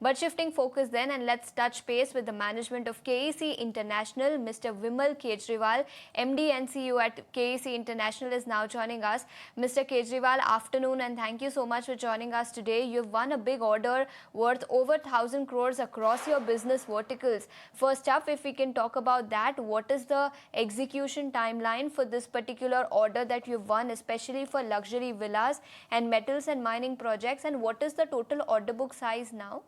But shifting focus then, and let's touch base with the management of KEC International. Mr. Vimal Kejriwal, MD and CEO at KEC International, is now joining us. Mr. Kejriwal, afternoon, and thank you so much for joining us today. You've won a big order worth over 1,000 crores across your business verticals. First up, if we can talk about that, what is the execution timeline for this particular order that you've won, especially for luxury villas and metals and mining projects, and what is the total order book size now?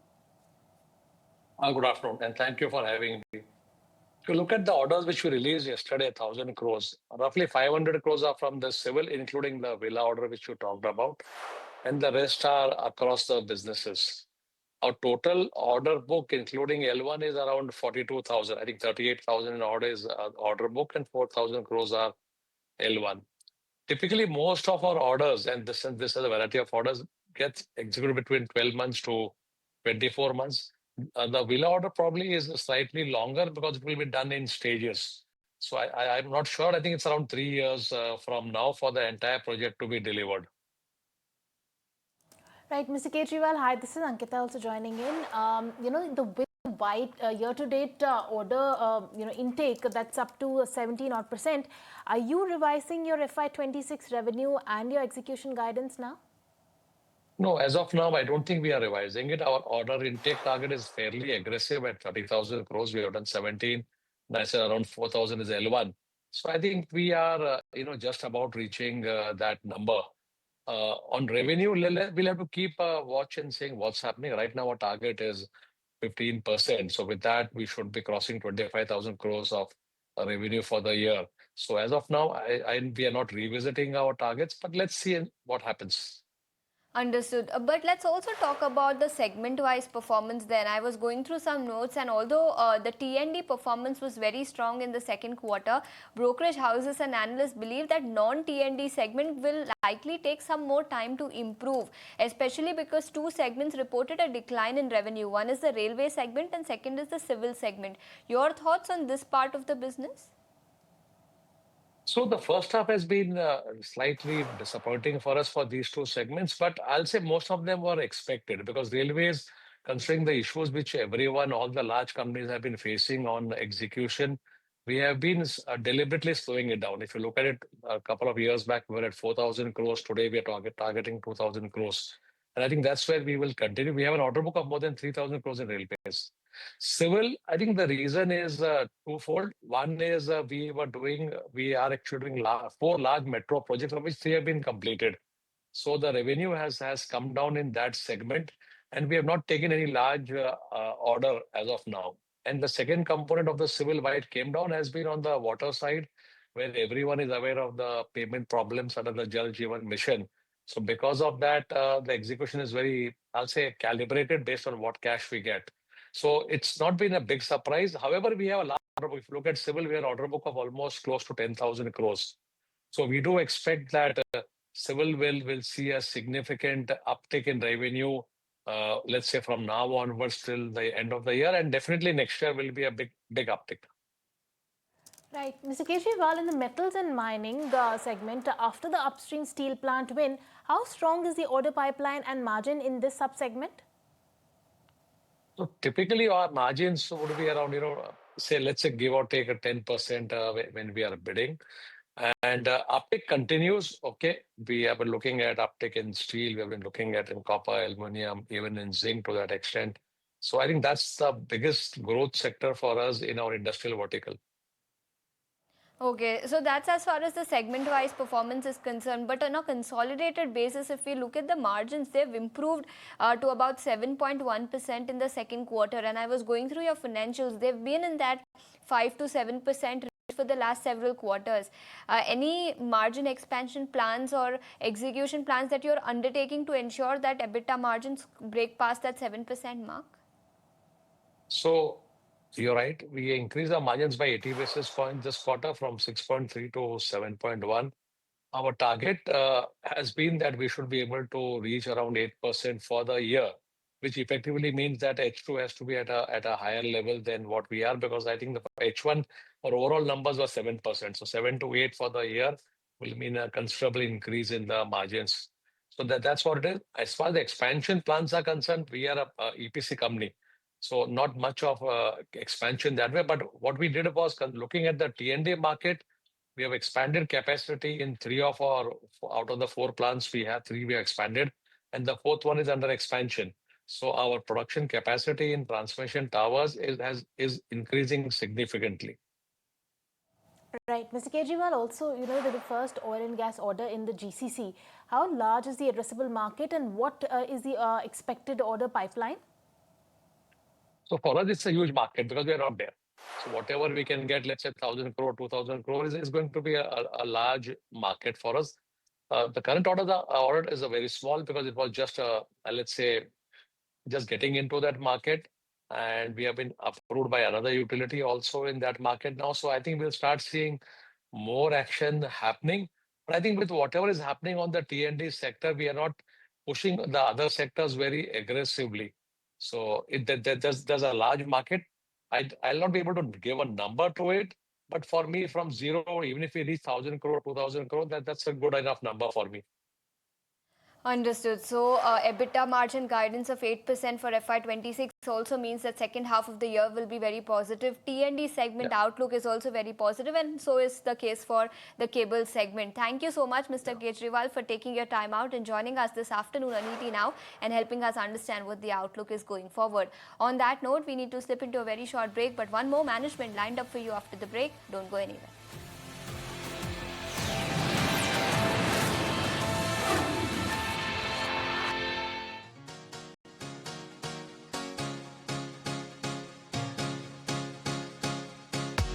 Good afternoon, and thank you for having me. If you look at the orders which we released yesterday, 1,000 crores, roughly 500 crores are from the civil, including the villa order which you talked about, and the rest are across the businesses. Our total order book, including L1, is around 42,000. I think 38,000 in order is order book, and 4,000 crores are L1. Typically, most of our orders, and this is a variety of orders, gets executed between 12 months to 24 months. The villa order probably is slightly longer because it will be done in stages. So I'm not sure. I think it's around 3 years from now for the entire project to be delivered. Right, Mr. Kejriwal, hi, this is Ankita also joining in. The white year-to-date order, intake, that's up to 17%. Are you revising your FY26 revenue and your execution guidance now? No, as of now, I don't think we are revising it. Our order intake target is fairly aggressive at 30,000 crores. We have done 17. I said around 4,000 is L1. So I think we are, just about reaching that number. On revenue, we'll have to keep a watch and seeing what's happening. Right now, our target is 15%. So with that, we should be crossing 25,000 crores of revenue for the year. So as of now, we are not revisiting our targets, but let's see what happens. Understood. But let's also talk about the segment-wise performance then. I was going through some notes, and although the T&D performance was very strong in the second quarter, brokerage houses and analysts believe that non-T&D segment will likely take some more time to improve, especially because two segments reported a decline in revenue. One is the railway segment and second is the civil segment. Your thoughts on this part of the business? So the first half has been slightly disappointing for us for these two segments, but I'll say most of them were expected because railways, considering the issues which everyone, all the large companies have been facing on execution, we have been deliberately slowing it down. If you look at it a couple of years back, we were at 4,000 crores. Today, we are targeting 2,000 crores. And I think that's where we will continue. We have an order book of more than 3,000 crores in railways. Civil, I think the reason is twofold. One is we are actually doing four large metro projects, of which three have been completed. So the revenue has come down in that segment, and we have not taken any large order as of now. And the second component of the civil, why it came down, has been on the water side, where everyone is aware of the payment problems under the Jal Jeevan mission. So because of that, the execution is very, I'll say, calibrated based on what cash we get. So it's not been a big surprise. However, we have a large order book. If you look at civil, we have an order book of almost close to 10,000 crores. So we do expect that civil will see a significant uptick in revenue, let's say from now onwards till the end of the year. And definitely next year will be a big uptick. Right. Mr. Kejriwal, in the metals and mining segment, after the upstream steel plant win, how strong is the order pipeline and margin in this sub-segment? So typically our margins would be around, say, let's say give or take a 10% when we are bidding. And uptick continues. Okay, we have been looking at uptick in steel. We have been looking at in copper, aluminum, even in zinc to that extent. So I think that's the biggest growth sector for us in our industrial vertical. Okay, so that's as far as the segment-wise performance is concerned. But on a consolidated basis, if we look at the margins, they've improved to about 7.1% in the second quarter. And I was going through your financials. They've been in that 5 to 7% for the last several quarters. Any margin expansion plans or execution plans that you're undertaking to ensure that EBITDA margins break past that 7% mark? So you're right. We increased our margins by 80 basis points this quarter from 6.3 to 7.1. Our target has been that we should be able to reach around 8% for the year, which effectively means that H2 has to be at a higher level than what we are, because I think the H1 or overall numbers were 7%. So 7 to 8 for the year will mean a considerable increase in the margins. So that's what it is. As far as the expansion plans are concerned, we are a EPC company. So not much of expansion that way. But what we did was looking at the T&D market, we have expanded capacity in three of our, out of the four plants we have, three we have expanded. And the fourth one is under expansion. So our production capacity in transmission towers is increasing significantly. Right. Mr. Kejriwal, also, the first oil and gas order in the GCC. How large is the addressable market and what is the expected order pipeline? So for us, it's a huge market because we are not there. So whatever we can get, let's say 1,000 crore, 2,000 crore is going to be a large market for us. The current order is a very small because it was just let's say, just getting into that market. And we have been approved by another utility also in that market now. So I think we'll start seeing more action happening. But I think with whatever is happening on the T&D sector, we are not pushing the other sectors very aggressively. So there's a large market. I'll not be able to give a number to it. But for me, from zero, even if we reach 1,000 crore, 2,000 crore, that's a good enough number for me. Understood. So, EBITDA margin guidance of 8% for FY26 also means that second half of the year will be very positive. T&D segment outlook is also very positive, and so is the case for the cable segment. Thank you so much, Mr. Kejriwal, for taking your time out and joining us this afternoon on ET Now and helping us understand what the outlook is going forward. On that note, we need to slip into a very short break, but one more management lined up for you after the break. Don't go anywhere.